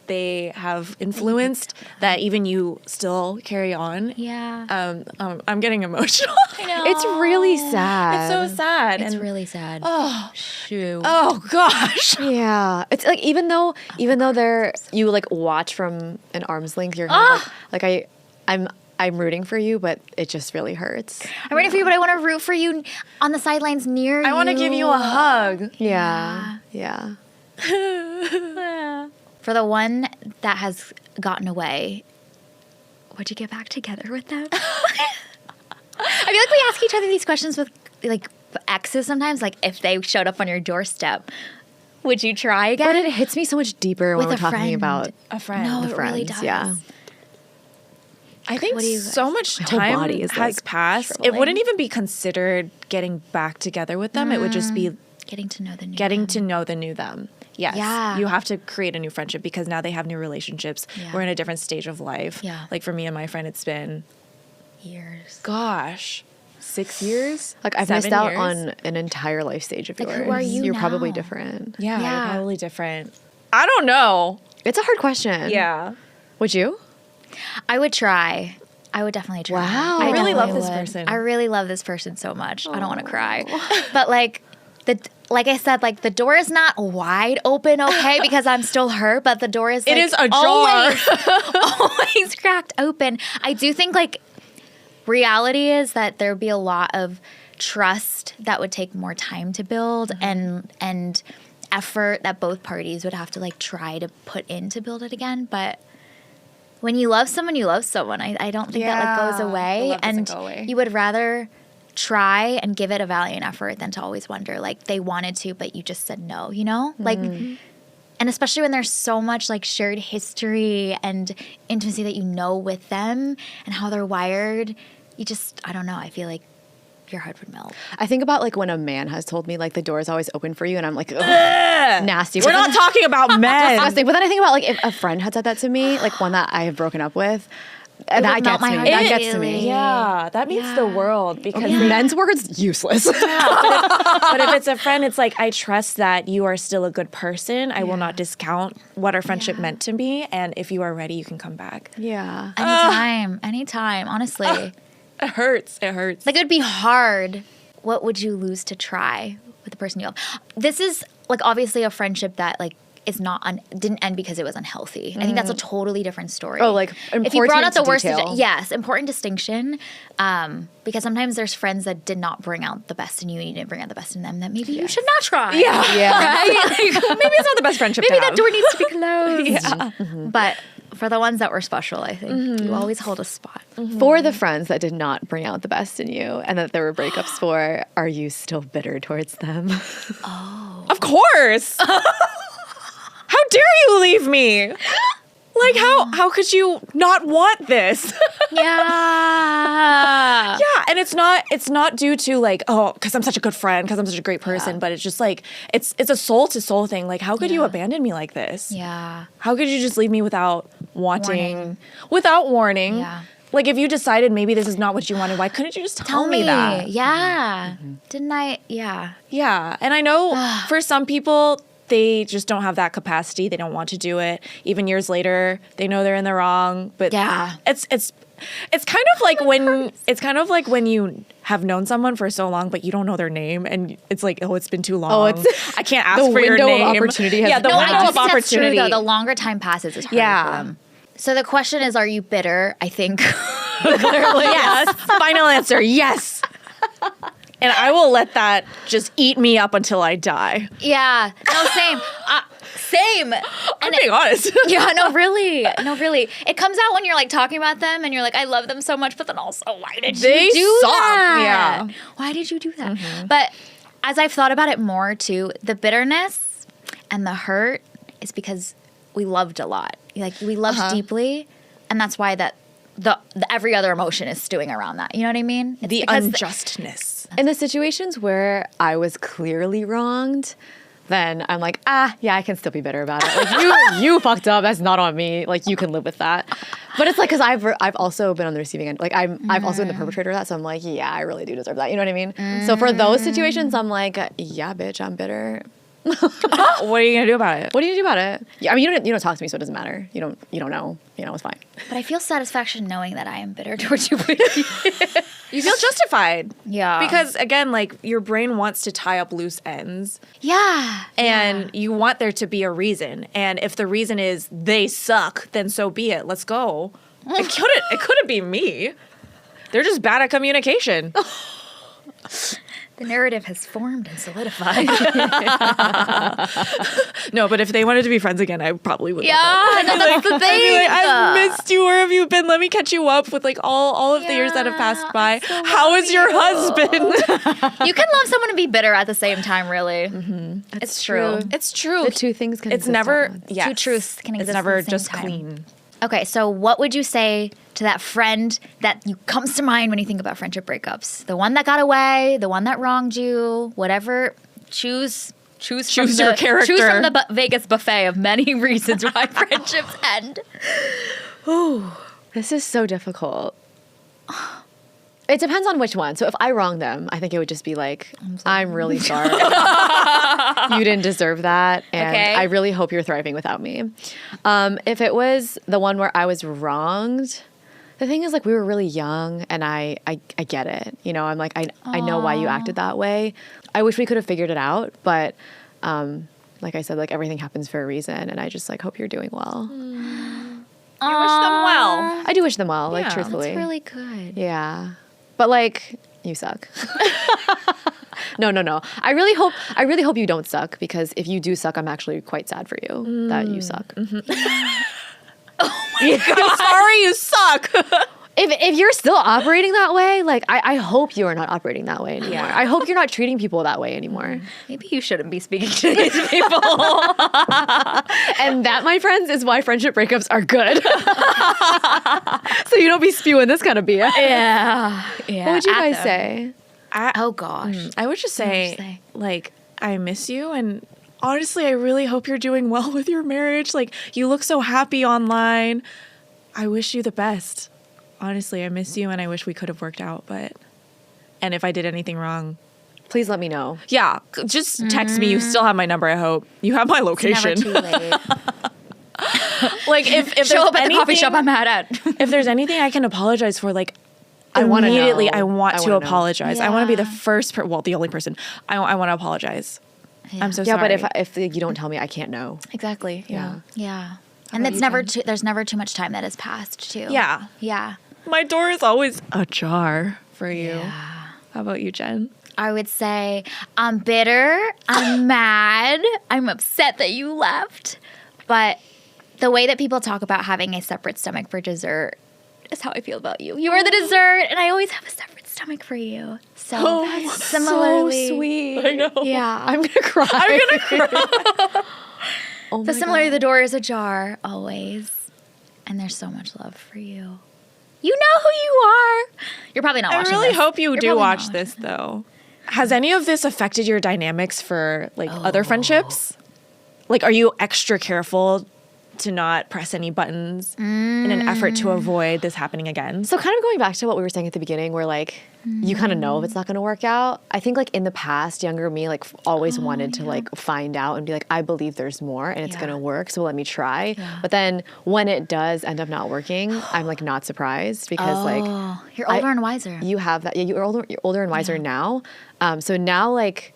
Speaker 3: they have influenced that even you still carry on.
Speaker 2: Yeah.
Speaker 3: I'm getting emotional.
Speaker 2: I know.
Speaker 1: it's really sad.
Speaker 3: It's so sad.
Speaker 2: It's
Speaker 3: and
Speaker 2: really sad.
Speaker 3: oh,
Speaker 2: Shoot.
Speaker 3: oh gosh.
Speaker 1: Yeah, it's like even though they're you like watch from an arm's length, you're kind of like I'm rooting for you, but it just really hurts.
Speaker 2: I'm ready for you, but I want to root for you on the sidelines near you.
Speaker 3: I want to give you a hug.
Speaker 1: Yeah.
Speaker 2: For the one that has gotten away, would you get back together with them? I feel like we ask each other these questions with like exes sometimes. Like if they showed up on your doorstep, would you try again?
Speaker 1: But it hits me so much deeper when
Speaker 2: With
Speaker 1: we're
Speaker 2: a
Speaker 1: talking
Speaker 2: friend.
Speaker 1: about
Speaker 3: A friend.
Speaker 2: No,
Speaker 1: the
Speaker 2: it
Speaker 1: friends.
Speaker 2: really does.
Speaker 1: Yeah.
Speaker 3: I think
Speaker 2: What do you
Speaker 3: so
Speaker 2: guys-
Speaker 3: much
Speaker 1: My whole
Speaker 3: time
Speaker 1: body is,
Speaker 3: has
Speaker 1: like,
Speaker 3: passed. It
Speaker 2: shriveling.
Speaker 3: wouldn't even be considered getting back together with them. It would just be
Speaker 2: Getting to know the new
Speaker 3: getting
Speaker 2: them.
Speaker 3: to know the new them. Yes.
Speaker 2: Yeah.
Speaker 3: You have to create a new friendship because now they have new relationships.
Speaker 2: Yeah.
Speaker 3: We're in a different stage of life.
Speaker 2: Yeah.
Speaker 3: Like for me and my friend, it's been,
Speaker 2: years.
Speaker 3: gosh, 6 years?
Speaker 1: Like I've
Speaker 3: 7
Speaker 1: missed out
Speaker 3: years?
Speaker 1: on an entire life stage of
Speaker 2: Like,
Speaker 1: yours.
Speaker 2: who are you
Speaker 1: You're probably
Speaker 2: now?
Speaker 1: different.
Speaker 3: Yeah,
Speaker 2: Yeah.
Speaker 3: we're probably different. I don't know.
Speaker 1: It's a hard question.
Speaker 3: Yeah.
Speaker 1: Would you?
Speaker 2: I would try. I would definitely try.
Speaker 1: Wow.
Speaker 3: I really love
Speaker 2: definitely
Speaker 3: this
Speaker 2: would.
Speaker 3: person.
Speaker 2: I really love this person so much. I don't want to cry. But like I said, like the door is not wide open, okay, because I'm still hurt, but the door is
Speaker 3: It
Speaker 2: like,
Speaker 3: is ajar.
Speaker 2: always cracked open. I do think like reality is that there'd be a lot of trust that would take more time to build and effort that both parties would have to like try to put in to build it again. But when you love someone, you love someone. I don't think that like goes
Speaker 3: Yeah.
Speaker 2: away.
Speaker 3: The love doesn't
Speaker 2: And
Speaker 3: go away.
Speaker 2: you would rather try and give it a valiant effort than to always wonder like they wanted to, but you just said no, you know? Like, and especially when there's so much like shared history and intimacy that you know with them and how they're wired, you just, I don't know, I feel like your heart would melt.
Speaker 1: I think about like when a man has told me like the door is always open for you, and I'm like, ugh, nasty.
Speaker 3: We're
Speaker 1: But
Speaker 3: not
Speaker 1: then-
Speaker 3: talking about men.
Speaker 1: disgusting. But then I think about like if a friend had said that to me, like one that I have broken up with, and that
Speaker 2: would melt
Speaker 1: gets
Speaker 2: my
Speaker 1: me.
Speaker 2: heart.
Speaker 1: That
Speaker 2: It
Speaker 1: gets to
Speaker 2: really-
Speaker 1: me.
Speaker 3: Yeah, that means the world because
Speaker 1: Men's words useless.
Speaker 3: but if it's a friend, it's like I trust that you are still a good person. I will not discount what our friendship meant to me, and if you are ready, you can come back.
Speaker 1: Yeah.
Speaker 2: Anytime, honestly.
Speaker 3: It hurts. It hurts.
Speaker 2: Like it would be hard. What would you lose to try with the person you love? This is like obviously a friendship that like is not didn't end because it was unhealthy. I think that's a totally different story.
Speaker 1: Oh, like,
Speaker 2: if you brought out
Speaker 1: important
Speaker 2: the worst,
Speaker 1: detail.
Speaker 2: yes, important distinction. Because sometimes there's friends that did not bring out the best in you, and you didn't bring out the best in them. That maybe you should not try.
Speaker 3: yeah.
Speaker 1: Yeah.
Speaker 3: Right? Like, maybe it's not the best friendship.
Speaker 2: Maybe
Speaker 3: to
Speaker 2: that
Speaker 3: have.
Speaker 2: door needs to be closed.
Speaker 3: Yeah.
Speaker 2: But For the ones that were special, I think. You always hold a spot.
Speaker 1: For the friends that did not bring out the best in you and that there were breakups for, are you still bitter towards them?
Speaker 3: Of course. How dare you leave me? Like, how could you not want this?
Speaker 2: Yeah.
Speaker 3: Yeah, and it's not due to like, oh, because I'm such a good friend, because I'm such a great person, but it's just like it's a soul to soul thing. Like, how could you abandon me like this?
Speaker 2: Yeah.
Speaker 3: How could you just leave me without warning? Without warning?
Speaker 2: Yeah.
Speaker 3: Like, if you decided maybe this is not what you wanted, why couldn't you just tell me that?
Speaker 2: Yeah. Didn't I? Yeah.
Speaker 3: Yeah, and I know for some people, they just don't have that capacity. They don't want to do it. Even years later, they know they're in the wrong. But
Speaker 2: Yeah.
Speaker 3: it's kind of like when you have known someone for so long, but you don't know their name, and it's like, oh, it's been too long. I can't ask
Speaker 1: the
Speaker 3: for your
Speaker 1: window of
Speaker 3: name.
Speaker 1: opportunity has
Speaker 3: the
Speaker 1: No,
Speaker 3: window
Speaker 2: I
Speaker 3: of
Speaker 2: think that's
Speaker 3: opportunity.
Speaker 2: true, though. The longer time passes, it's harder
Speaker 3: Yeah.
Speaker 2: for them. So the question is, are you bitter? I think.
Speaker 3: Yes. Final answer, yes. And I will let that just eat me up until I die.
Speaker 2: Yeah. No, same. Same.
Speaker 3: I'm being honest.
Speaker 2: Yeah, no, really. No, really. It comes out when you're like talking about them and you're like, I love them so much, but then also, why did
Speaker 3: They
Speaker 2: you do
Speaker 3: suck.
Speaker 2: that?
Speaker 3: Yeah.
Speaker 2: Why did you do that? But as I've thought about it more too, the bitterness and the hurt is because we loved a lot. Like, we loved deeply, and that's why that the every other emotion is stewing around that. You know what I mean? It's
Speaker 3: The
Speaker 2: because
Speaker 3: unjustness.
Speaker 1: In the situations where I was clearly wronged, then I'm like, yeah, I can still be bitter about it. Like, you fucked up. That's not on me. Like, you can live with that. But it's like, because I've also been on the receiving end. Like, I've also been the perpetrator of that. So I'm like, yeah, I really do deserve that. You know what I mean? So for those situations, I'm like, yeah, bitch, I'm bitter.
Speaker 3: What are you gonna do about it?
Speaker 1: What do you do about it? Yeah, I mean, you don't talk to me, so it doesn't matter. You don't know. You know, it's fine.
Speaker 2: But I feel satisfaction knowing that I am bitter towards you.
Speaker 3: You feel justified.
Speaker 2: Yeah.
Speaker 3: Because again, like, your brain wants to tie up loose ends.
Speaker 2: Yeah.
Speaker 3: And you want there to be a reason. And if the reason is they suck, then so be it. Let's go. It couldn't be me. They're just bad at communication.
Speaker 2: The narrative has formed and solidified.
Speaker 3: No, but if they wanted to be friends again, I probably would.
Speaker 2: Yeah, no, that's the
Speaker 3: I'd be
Speaker 2: thing.
Speaker 3: like, I've missed you. Where have you been? Let me catch you up with like all of the years that have passed by.
Speaker 2: so
Speaker 3: How is your husband?
Speaker 2: You can love someone and be bitter at the same time, really. It's true.
Speaker 3: It's true.
Speaker 1: The two things can
Speaker 3: It's
Speaker 1: exist
Speaker 3: never
Speaker 1: at once.
Speaker 3: yes.
Speaker 2: Two truths can exist
Speaker 3: It's
Speaker 2: at
Speaker 3: never
Speaker 2: the same
Speaker 3: just
Speaker 2: time.
Speaker 3: clean.
Speaker 2: Okay, so what would you say to that friend that comes to mind when you think about friendship breakups? The one that got away, the one that wronged you, whatever. Choose from
Speaker 3: your character.
Speaker 2: Choose from the Vegas buffet of many reasons why friendships end.
Speaker 1: This is so difficult. It depends on which one. So if I wrong them, I think it would just be like, I'm really sorry. You didn't deserve that. And
Speaker 2: Okay.
Speaker 1: I really hope you're thriving without me. If it was the one where I was wronged, the thing is, like, we were really young and I get it. You know, I'm like, I know why you acted that way. I wish we could have figured it out. But like I said, like, everything happens for a reason. And I just, like, hope you're doing well.
Speaker 3: You wish them well.
Speaker 1: I do wish them well, like,
Speaker 3: Yeah.
Speaker 1: truthfully.
Speaker 2: That's really good.
Speaker 1: Yeah. But like, you suck. No. I really hope you don't suck, because if you do suck, I'm actually quite sad for you that you suck.
Speaker 3: I'm sorry you suck.
Speaker 1: If you're still operating that way, like, I hope you are not operating that way anymore.
Speaker 3: Yeah.
Speaker 1: I hope you're not treating people that way anymore.
Speaker 2: Maybe you shouldn't be speaking to these people.
Speaker 1: And that, my friends, is why friendship breakups are good. So you don't be spewing this kind of BS.
Speaker 2: Yeah.
Speaker 1: What would you guys say?
Speaker 2: Oh, gosh.
Speaker 3: I would just
Speaker 2: What would you
Speaker 3: say,
Speaker 2: say?
Speaker 3: like, I miss you, and honestly, I really hope you're doing well with your marriage. Like, you look so happy online. I wish you the best. Honestly, I miss you, and I wish we could have worked out, and if I did anything wrong,
Speaker 1: Please let me know.
Speaker 3: yeah, just text me. You still have my number, I hope. You have my
Speaker 2: Never
Speaker 3: location.
Speaker 2: too late.
Speaker 3: Like, if
Speaker 2: Show up
Speaker 3: there's
Speaker 2: at the coffee shop
Speaker 3: anything-
Speaker 2: I'm at.
Speaker 3: if there's anything I can apologize for, like,
Speaker 1: I wanna know.
Speaker 3: immediately, I want
Speaker 1: I
Speaker 3: to
Speaker 1: wanna know.
Speaker 3: apologize. I want to be the
Speaker 2: Yeah.
Speaker 3: first, the only person. I want to apologize. I'm so
Speaker 1: Yeah,
Speaker 3: sorry.
Speaker 1: but if you don't tell me, I can't know.
Speaker 3: exactly, yeah.
Speaker 2: Yeah. And
Speaker 3: about
Speaker 2: it's
Speaker 3: you,
Speaker 2: never
Speaker 3: Jen?
Speaker 2: there's never too much time that has passed, too.
Speaker 3: Yeah.
Speaker 2: Yeah.
Speaker 3: My door is always ajar for you. How about you, Jen?
Speaker 2: I would say I'm bitter, I'm mad, I'm upset that you left, but the way that people talk about having a separate stomach for dessert is how I feel about you. You are the dessert, and I always have a separate stomach for you. So similarly,
Speaker 1: so sweet.
Speaker 3: I know.
Speaker 2: yeah.
Speaker 1: I'm gonna cry. Oh
Speaker 2: So
Speaker 1: my
Speaker 2: similarly,
Speaker 1: God.
Speaker 2: the door is ajar always, and there's so much love for you. You know who you are. You're probably not
Speaker 3: I
Speaker 2: watching
Speaker 3: really
Speaker 2: this.
Speaker 3: hope you
Speaker 2: You're
Speaker 3: do
Speaker 2: probably not
Speaker 3: watch
Speaker 2: watching
Speaker 3: this, though. Has any of this affected your dynamics for like other friendships? Like, are you extra careful to not press any buttons in an effort to avoid this happening again?
Speaker 1: So kind of going back to what we were saying at the beginning, where like you kind of know if it's not going to work out. I think like in the past, younger me like always wanted to like find out and be like, I believe there's more and it's going to work, so let me try. But then when it does end up not working, I'm like not surprised because like
Speaker 2: You're older and wiser.
Speaker 1: you have that. Yeah, you're older and wiser now. So now like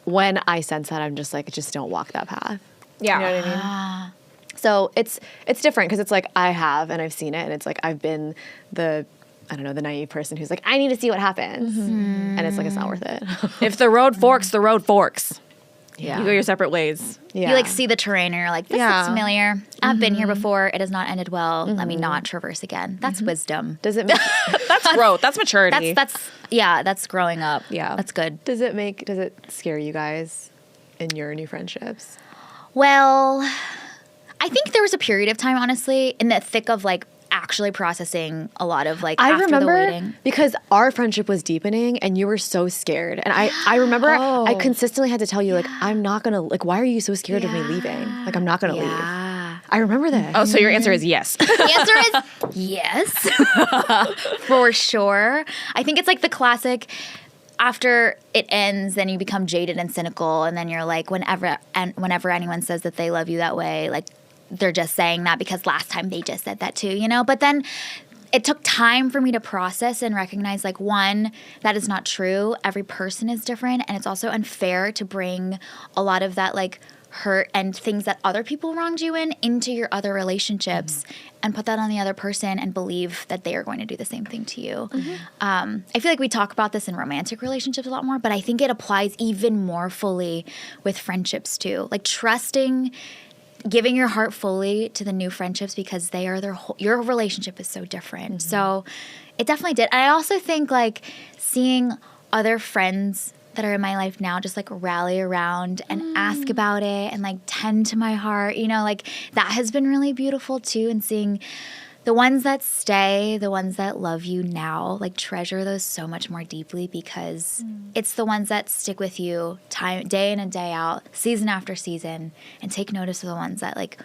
Speaker 1: when I sense that, I'm just like, just don't walk that path.
Speaker 3: Yeah.
Speaker 1: You know what I mean? So it's different because it's like I have and I've seen it and it's like I've been the naive person who's like, I need to see what happens. And it's like, it's not worth it.
Speaker 3: If the road forks, the road forks.
Speaker 1: Yeah.
Speaker 3: You go your separate ways.
Speaker 1: Yeah.
Speaker 2: You like see the terrain and you're like, this
Speaker 3: Yeah.
Speaker 2: looks familiar. I've been here before. It has not ended well. Let me not traverse again. That's wisdom.
Speaker 1: Does it make,
Speaker 3: That's growth. That's maturity.
Speaker 2: That's growing up.
Speaker 3: Yeah.
Speaker 2: That's good.
Speaker 1: does it scare you guys in your new friendships?
Speaker 2: Well, I think there was a period of time, honestly, in the thick of like actually processing a lot of like
Speaker 1: I
Speaker 2: after
Speaker 1: remember
Speaker 2: the waiting.
Speaker 1: because our friendship was deepening and you were so scared. And I remember I consistently had to tell you like, I'm not going to, like, why are you so scared of me leaving? Like, I'm not going to leave. I remember that.
Speaker 3: Oh, so your answer is yes.
Speaker 2: The answer is yes, for sure. I think it's like the classic. After it ends, then you become jaded and cynical, and then you're like, whenever anyone says that they love you that way, like they're just saying that because last time they just said that too, you know? But then it took time for me to process and recognize, like, one, that is not true. Every person is different, and it's also unfair to bring a lot of that, like, hurt and things that other people wronged you in into your other relationships and put that on the other person and believe that they are going to do the same thing to you. I feel like we talk about this in romantic relationships a lot more, but I think it applies even more fully with friendships too. Like trusting, giving your heart fully to the new friendships because they are your relationship is so different. So it definitely did. I also think like seeing other friends that are in my life now just like rally around and ask about it and like tend to my heart, you know, like that has been really beautiful too. And seeing the ones that stay, the ones that love you now, like treasure those so much more deeply because it's the ones that stick with you day in and day out, season after season, and take notice of the ones that like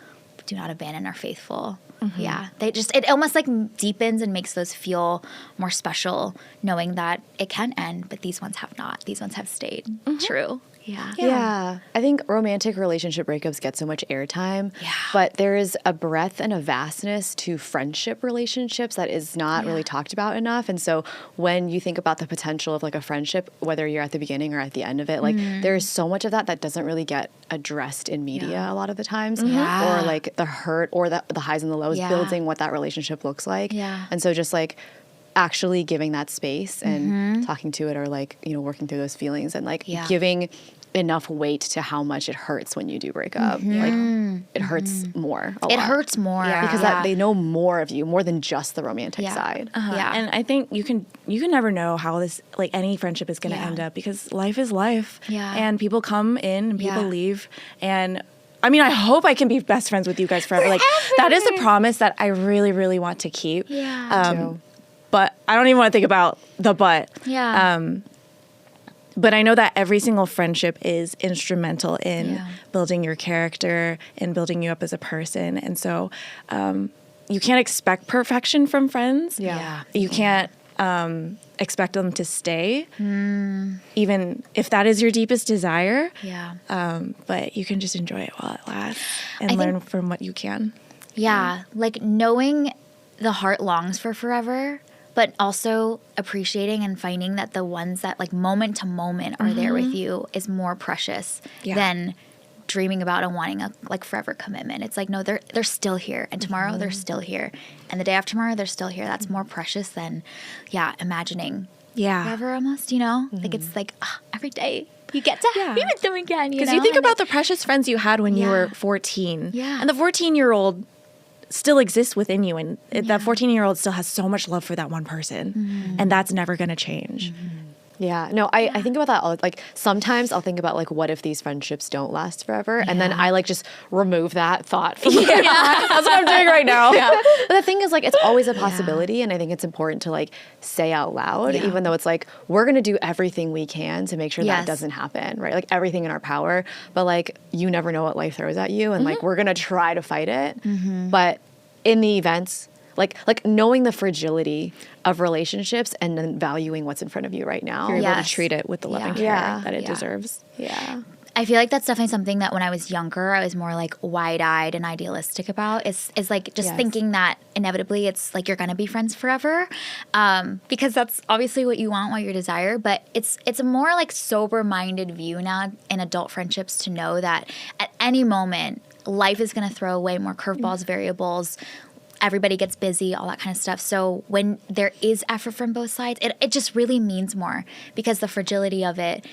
Speaker 2: do not abandon are faithful. Yeah, it almost like deepens and makes those feel more special, knowing that it can end, but these ones have not. These ones have stayed true. Yeah.
Speaker 1: I think romantic relationship breakups get so much airtime,
Speaker 2: Yeah.
Speaker 1: but there is a breadth and a vastness to friendship relationships that is not really talked about enough. And so when you think about the potential of like a friendship, whether you're at the beginning or at the end of it, like there is so much of that doesn't really get addressed in media a lot of the times, or like the hurt or the highs and the lows, building what that relationship looks like.
Speaker 2: Yeah.
Speaker 1: And so just like actually giving that space and talking to it, or like, you know, working through those feelings and like giving enough weight to how much it hurts when you do break up. Like it hurts more.
Speaker 2: It hurts more.
Speaker 1: because that they know more of you, more than just the romantic side.
Speaker 2: Yeah.
Speaker 3: And I think you can never know how this, like, any friendship is going to end up, because life is life.
Speaker 2: Yeah.
Speaker 3: And people come in and people leave. And I mean, I hope I can be best friends with you guys forever. Like that is a promise that I really, really want to keep.
Speaker 2: Yeah.
Speaker 3: But I don't even want to think about the but.
Speaker 2: Yeah.
Speaker 3: But I know that every single friendship is instrumental in building your character and building you up as a person. And so you can't expect perfection from friends.
Speaker 1: Yeah.
Speaker 3: You can't expect them to stay, even if that is your deepest desire.
Speaker 2: Yeah.
Speaker 3: But you can just enjoy it while it lasts and learn from what you can.
Speaker 2: Yeah. Like knowing the heart longs for forever, but also appreciating and finding that the ones that like moment to moment are there with you is more precious than dreaming about and wanting a like forever commitment. It's like, no, they're still here, and tomorrow they're still here, and the day after tomorrow they're still here. That's more precious than imagining forever almost, you know? Like it's like every day you get to be with them again.
Speaker 3: Because you think about the precious friends you had when you were 14.
Speaker 2: Yeah.
Speaker 3: And the 14-year-old still exists within you. And that 14-year-old still has so much love for that one person. And that's never going to change.
Speaker 1: Yeah, no, I think about that all, like sometimes I'll think about like what if these friendships don't last forever, and then I like just remove that thought from my mind.
Speaker 3: That's what I'm doing right now.
Speaker 1: But the thing is, like, it's always a possibility, and I think it's important to like say out loud, even though it's like we're gonna do everything we can to make sure that doesn't happen, right? Like everything in our power, but like you never know what life throws at you, and like we're gonna try to fight it, but in the events. Like knowing the fragility of relationships and then valuing what's in front of you right now.
Speaker 3: You're able to treat it with the love and care that it deserves.
Speaker 1: Yeah.
Speaker 2: I feel like that's definitely something that when I was younger, I was more like wide-eyed and idealistic about. Is like just thinking that inevitably it's like you're going to be friends forever, because that's obviously what you want, what you desire. But it's a more like sober-minded view now in adult friendships to know that at any moment, life is going to throw away more curveballs, variables. Everybody gets busy, all that kind of stuff. So when there is effort from both sides, it just really means more because the fragility of it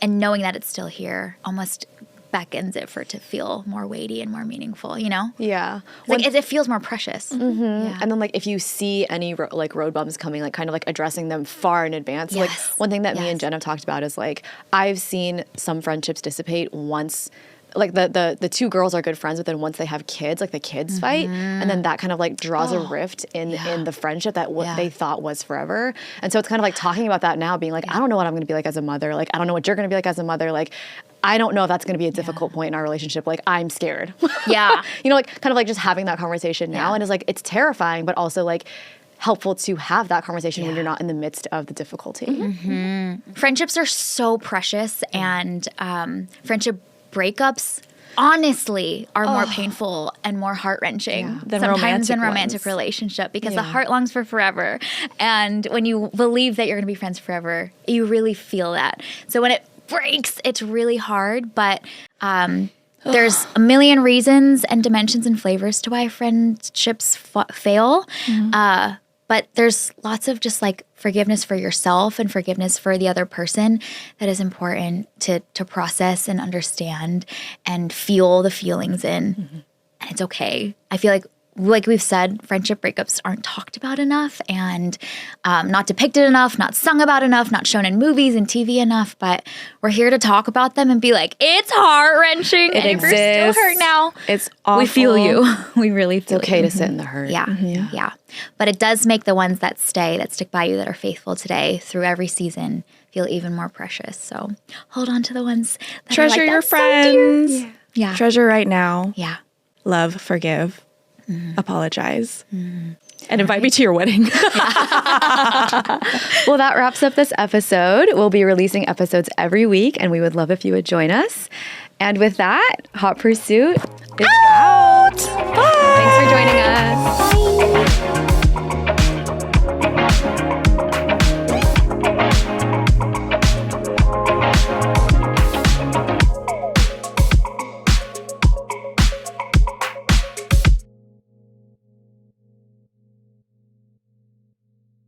Speaker 2: and knowing that it's still here almost beckons it for it to feel more weighty and more meaningful, you know?
Speaker 1: Yeah.
Speaker 2: Like it feels more precious. Yeah.
Speaker 1: And then like if you see any like road bumps coming, like kind of like addressing them far in advance. Like one thing that me and Jen have talked about is like I've seen some friendships dissipate once. Like the two girls are good friends, but then once they have kids, like the kids fight, and then that kind of like draws a rift in the friendship that what they thought was forever. And so it's kind of like talking about that now, being like, I don't know what I'm going to be like as a mother. Like I don't know what you're going to be like as a mother. Like I don't know if that's going to be a difficult point in our relationship. Like I'm scared.
Speaker 2: Yeah,
Speaker 1: you know, like kind of like just having that conversation now, and it's like it's terrifying, but also like helpful to have that conversation when you're not in the midst of the difficulty.
Speaker 2: Friendships are so precious, and friendship breakups honestly are more painful and more heart-wrenching
Speaker 3: than
Speaker 2: sometimes
Speaker 3: romantic
Speaker 2: in romantic
Speaker 3: ones.
Speaker 2: relationship because the heart longs for forever, and when you believe that you're going to be friends forever, you really feel that. So when it breaks, it's really hard, but there's a million reasons and dimensions and flavors to why friendships fail. But there's lots of just like forgiveness for yourself and forgiveness for the other person that is important to process and understand and feel the feelings in. And it's okay. I feel like we've said, friendship breakups aren't talked about enough and not depicted enough, not sung about enough, not shown in movies and TV enough. But we're here to talk about them and be like, it's heart-wrenching.
Speaker 3: It
Speaker 2: and
Speaker 3: exists.
Speaker 2: We're still hurt now.
Speaker 3: It's awful.
Speaker 2: We feel you. We really feel
Speaker 1: It's okay
Speaker 2: you.
Speaker 1: to sit in the hurt.
Speaker 2: Yeah. But it does make the ones that stick by you, that are faithful today through every season, feel even more precious. So hold on to the ones that
Speaker 3: Treasure
Speaker 2: are like
Speaker 3: your
Speaker 2: that, so dear.
Speaker 3: friends.
Speaker 2: Yeah.
Speaker 3: Treasure right now.
Speaker 2: Yeah.
Speaker 3: Love, forgive, apologize. And invite me to your wedding.
Speaker 1: Well, that wraps up this episode. We'll be releasing episodes every week, and we would love if you would join us. And with that, Hot Pursuit is out. Bye. Thanks for joining us.
Speaker 2: Bye.